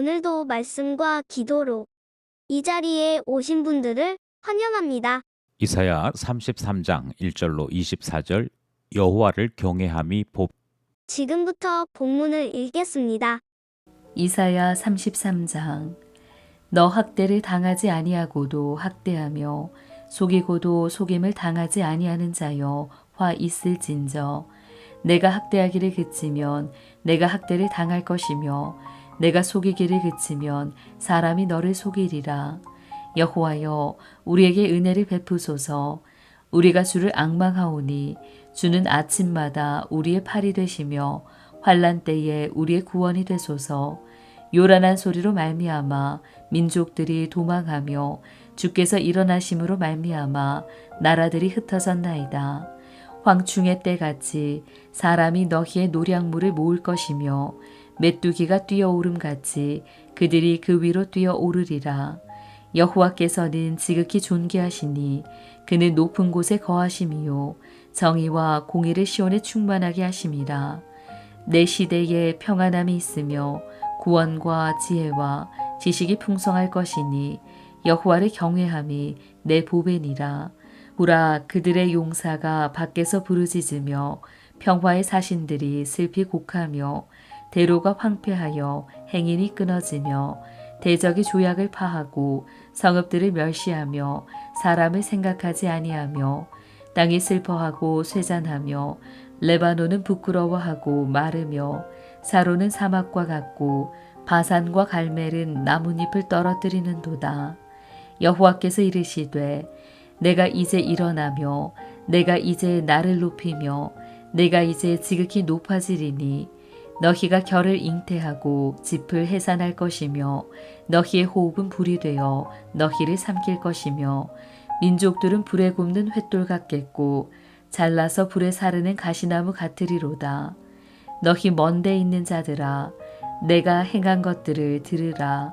오늘도 말씀과 기도로 이 자리에 오신 분들을 환영합니다. 이사야 33장 1절로 24절 여호와를 경외함이 복. 지금부터 본문을 읽겠습니다. 이사야 33장. 너 학대를 당하지 아니하고도 학대하며 속이고도 속임을 당하지 아니하는 자여 화 있을진저. 내가 학대하기를 그치면 내가 학대를 당할 것이며 내가 속이기를 그치면 사람이 너를 속이리라. 여호와여, 우리에게 은혜를 베푸소서. 우리가 주를 앙망하오니 주는 아침마다 우리의 팔이 되시며 환난 때에 우리의 구원이 되소서. 요란한 소리로 말미암아 민족들이 도망하며 주께서 일어나심으로 말미암아 나라들이 흩어졌나이다. 황충의 때같이 사람이 너희의 노량물을 모을 것이며 메뚜기가 뛰어오름같이 그들이 그 위로 뛰어오르리라. 여호와께서는 지극히 존귀하시니 그는 높은 곳에 거하심이요 정의와 공의를 시온에 충만하게 하심이라. 내 시대에 평안함이 있으며 구원과 지혜와 지식이 풍성할 것이니 여호와를 경외함이 내 보배니라. 보라, 그들의 용사가 밖에서 부르짖으며 평화의 사신들이 슬피 곡하며 대로가 황폐하여 행인이 끊어지며 대적이 조약을 파하고 성읍들을 멸시하며 사람을 생각하지 아니하며 땅이 슬퍼하고 쇠잔하며 레바논은 부끄러워하고 마르며 사로는 사막과 같고 바산과 갈멜은 나뭇잎을 떨어뜨리는도다. 여호와께서 이르시되 내가 이제 일어나며 내가 이제 나를 높이며 내가 이제 지극히 높아지리니 너희가 결을 잉태하고 짚을 해산할 것이며 너희의 호흡은 불이 되어 너희를 삼킬 것이며 민족들은 불에 굽는 횃돌 같겠고 잘라서 불에 사르는 가시나무 같으리로다. 너희 먼데 있는 자들아, 내가 행한 것들을 들으라.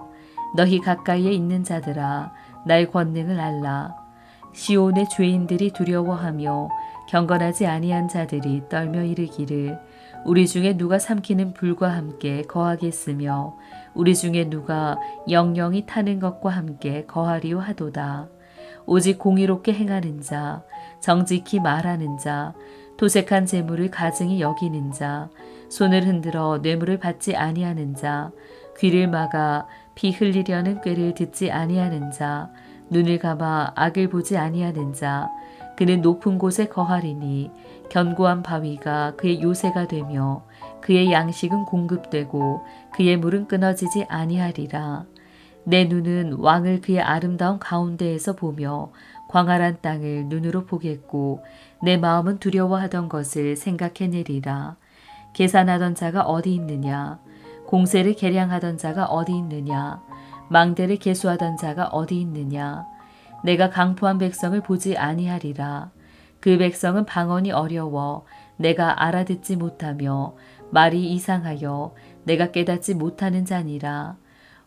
너희 가까이에 있는 자들아, 나의 권능을 알라. 시온의 죄인들이 두려워하며 경건하지 아니한 자들이 떨며 이르기를 우리 중에 누가 삼키는 불과 함께 거하겠으며 우리 중에 누가 영영이 타는 것과 함께 거하리요 하도다. 오직 공의롭게 행하는 자, 정직히 말하는 자, 도색한 재물을 가증히 여기는 자, 손을 흔들어 뇌물을 받지 아니하는 자, 귀를 막아 피 흘리려는 꾀를 듣지 아니하는 자, 눈을 감아 악을 보지 아니하는 자, 그는 높은 곳에 거하리니 견고한 바위가 그의 요새가 되며 그의 양식은 공급되고 그의 물은 끊어지지 아니하리라. 내 눈은 왕을 그의 아름다운 가운데에서 보며 광활한 땅을 눈으로 보겠고 내 마음은 두려워하던 것을 생각해내리라. 계산하던 자가 어디 있느냐? 공세를 계량하던 자가 어디 있느냐? 망대를 계수하던 자가 어디 있느냐? 내가 강포한 백성을 보지 아니하리라. 그 백성은 방언이 어려워 내가 알아듣지 못하며 말이 이상하여 내가 깨닫지 못하는 자니라.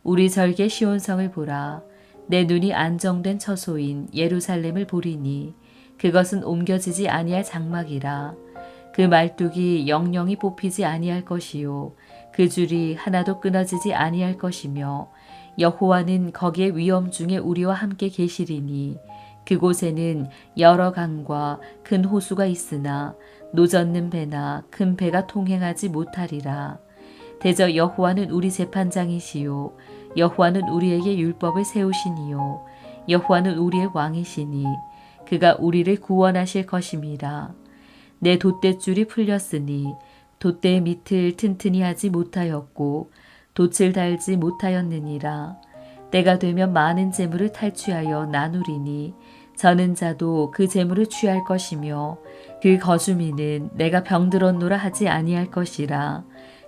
우리 절개 시온성을 보라. 내 눈이 안정된 처소인 예루살렘을 보리니 그것은 옮겨지지 아니할 장막이라. 그 말뚝이 영영이 뽑히지 아니할 것이요 그 줄이 하나도 끊어지지 아니할 것이며 여호와는 거기에 위엄 중에 우리와 함께 계시리니 그곳에는 여러 강과 큰 호수가 있으나 노젓는 배나 큰 배가 통행하지 못하리라. 대저 여호와는 우리 재판장이시요 여호와는 우리에게 율법을 세우시니요 여호와는 우리의 왕이시니 그가 우리를 구원하실 것임이라. 내 돛대줄이 풀렸으니 돛대의 밑을 튼튼히 하지 못하였고 돛을 달지 못하였느니라. 때가 되면 많은 재물을 탈취하여 나누리니 저는 자도 그 재물을 취할 것이며 그 거주민은 내가 병들었노라 하지 아니할 것이라.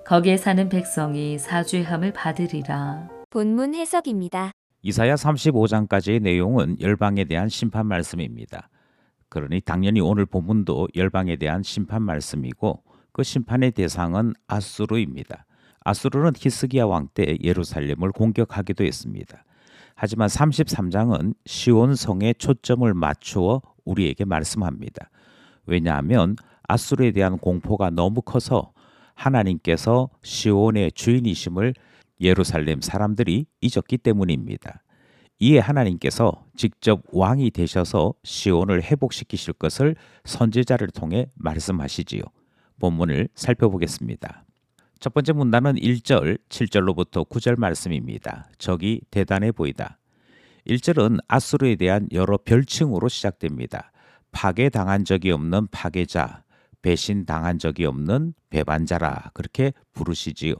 거기에 사는 백성이 사죄함을 받으리라. 본문 해석입니다. 이사야 35장까지의 내용은 열방에 대한 심판 말씀입니다. 그러니 당연히 오늘 본문도 열방에 대한 심판 말씀이고 그 심판의 대상은 아수르입니다. 아수르는 히스기야 왕 때 예루살렘을 공격하기도 했습니다. 하지만 33장은 시온 성에 초점을 맞추어 우리에게 말씀합니다. 왜냐하면 아수르에 대한 공포가 너무 커서 하나님께서 시온의 주인이심을 예루살렘 사람들이 잊었기 때문입니다. 이에 하나님께서 직접 왕이 되셔서 시온을 회복시키실 것을 선지자를 통해 말씀하시지요. 본문을 살펴보겠습니다. 첫 번째 문단은 1절, 7절로부터 9절 말씀입니다. 적이 대단해 보이다. 1절은 아수르에 대한 여러 별칭으로 시작됩니다. 파괴당한 적이 없는 파괴자, 배신당한 적이 없는 배반자라 그렇게 부르시지요.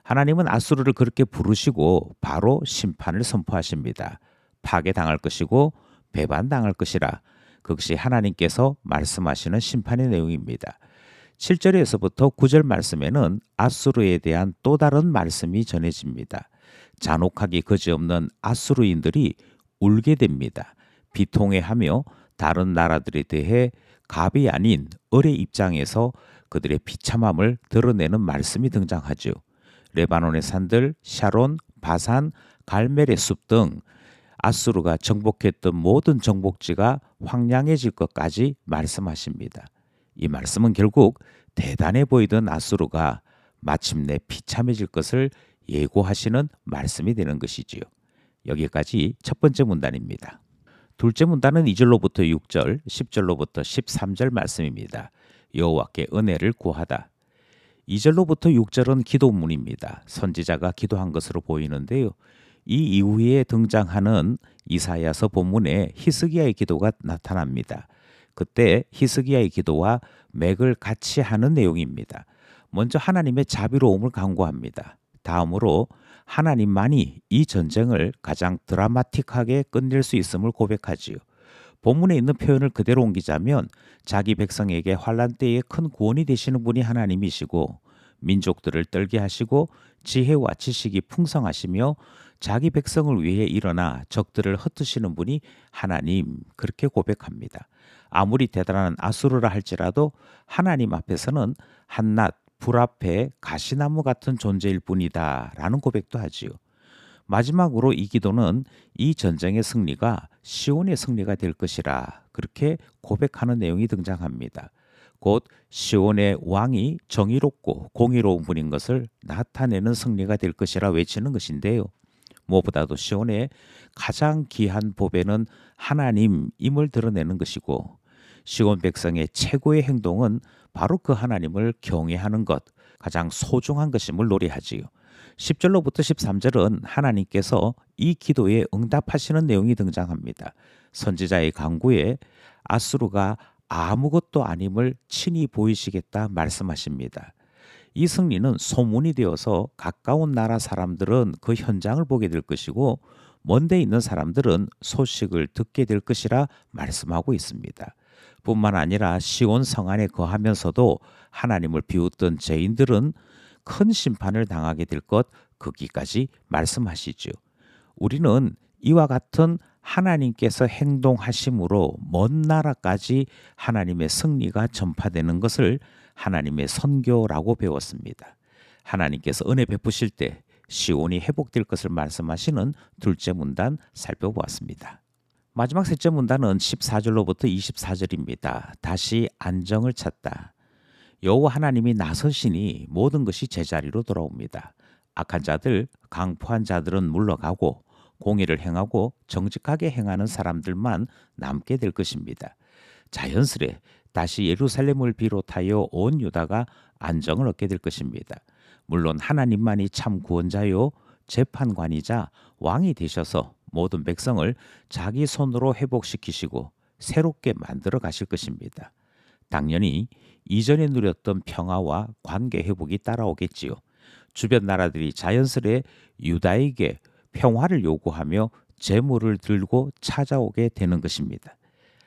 하나님은 아수르를 그렇게 부르시고 바로 심판을 선포하십니다. 파괴당할 것이고 배반당할 것이라. 그것이 하나님께서 말씀하시는 심판의 내용입니다. 7절에서부터 9절 말씀에는 아수르에 대한 또 다른 말씀이 전해집니다. 잔혹하기 그지없는 아수르인들이 울게 됩니다. 비통해하며 다른 나라들에 대해 갑이 아닌 을의 입장에서 그들의 비참함을 드러내는 말씀이 등장하죠. 레바논의 산들, 샤론, 바산, 갈멜의 숲 등 아수르가 정복했던 모든 정복지가 황량해질 것까지 말씀하십니다. 이 말씀은 결국 대단해 보이던 아수르가 마침내 비참해질 것을 예고하시는 말씀이 되는 것이지요. 여기까지 첫 번째 문단입니다. 둘째 문단은 2절로부터 6절, 10절로부터 13절 말씀입니다. 여호와께 은혜를 구하다. 2절로부터 6절은 기도문입니다. 선지자가 기도한 것으로 보이는데요. 이 이후에 등장하는 이사야서 본문에 히스기야의 기도가 나타납니다. 그때 히스기야의 기도와 맥을 같이 하는 내용입니다. 먼저 하나님의 자비로움을 간구합니다. 다음으로 하나님만이 이 전쟁을 가장 드라마틱하게 끝낼 수 있음을 고백하지요. 본문에 있는 표현을 그대로 옮기자면 자기 백성에게 환난 때에 큰 구원이 되시는 분이 하나님이시고 민족들을 떨게 하시고 지혜와 지식이 풍성하시며 자기 백성을 위해 일어나 적들을 흩으시는 분이 하나님 그렇게 고백합니다. 아무리 대단한 아수르라 할지라도 하나님 앞에서는 한낱 불 앞에 가시나무 같은 존재일 뿐이다 라는 고백도 하지요. 마지막으로 이 기도는 이 전쟁의 승리가 시온의 승리가 될 것이라 그렇게 고백하는 내용이 등장합니다. 곧 시온의 왕이 정의롭고 공의로운 분인 것을 나타내는 승리가 될 것이라 외치는 것인데요. 무엇보다도 시온의 가장 귀한 보배는 하나님임을 드러내는 것이고 시온 백성의 최고의 행동은 바로 그 하나님을 경외하는 것, 가장 소중한 것임을 노래하지요. 10절로부터 13절은 하나님께서 이 기도에 응답하시는 내용이 등장합니다. 선지자의 간구에 아수르가 아무것도 아님을 친히 보이시겠다 말씀하십니다. 이 승리는 소문이 되어서 가까운 나라 사람들은 그 현장을 보게 될 것이고 먼데 있는 사람들은 소식을 듣게 될 것이라 말씀하고 있습니다. 뿐만 아니라 시온 성 안에 거하면서도 하나님을 비웃던 죄인들은 큰 심판을 당하게 될 것 거기까지 말씀하시죠. 우리는 이와 같은 하나님께서 행동하심으로 먼 나라까지 하나님의 승리가 전파되는 것을 하나님의 선교라고 배웠습니다. 하나님께서 은혜 베푸실 때 시온이 회복될 것을 말씀하시는 둘째 문단 살펴보았습니다. 마지막 셋째 문단은 14절로부터 24절입니다. 다시 안정을 찾다. 여호와 하나님이 나서시니 모든 것이 제자리로 돌아옵니다. 악한 자들, 강포한 자들은 물러가고 공의를 행하고 정직하게 행하는 사람들만 남게 될 것입니다. 자연스레 다시 예루살렘을 비롯하여 온 유다가 안정을 얻게 될 것입니다. 물론 하나님만이 참 구원자요 재판관이자 왕이 되셔서 모든 백성을 자기 손으로 회복시키시고 새롭게 만들어 가실 것입니다. 당연히 이전에 누렸던 평화와 관계 회복이 따라오겠지요. 주변 나라들이 자연스레 유다에게 평화를 요구하며 재물을 들고 찾아오게 되는 것입니다.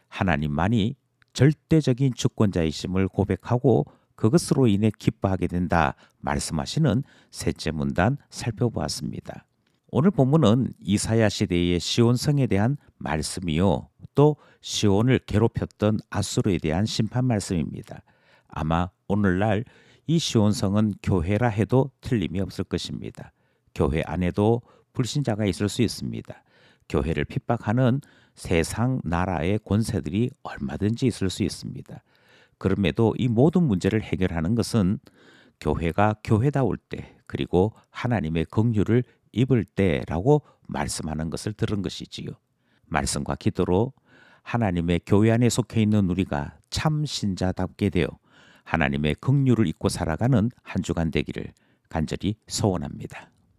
하나님만이 절대적인 주권자이심을 고백하고 그것으로 인해 기뻐하게 된다 말씀하시는 셋째 문단 살펴보았습니다. 오늘 본문은 이사야 시대의 시온성에 대한 말씀이요 또 시온을 괴롭혔던 아수르에 대한 심판 말씀입니다. 아마 오늘날 이 시온성은 교회라 해도 틀림이 없을 것입니다. 교회 안에도 불신자가 있을 수 있습니다. 교회를 핍박하는 세상 나라의 권세들이 얼마든지 있을 수 있습니다. 그럼에도 이 모든 문제를 해결하는 것은 교회가 교회다울 때 그리고 하나님의 긍휼을 입을 때라고 말씀하는 것을 들은 것이지요. 말씀과 기도로 하나님의 교회 안에 속해 있는 우리가 참 신자답게 되어 하나님의 긍휼을 입고 살아가는 한 주간 되기를 간절히 소원합니다.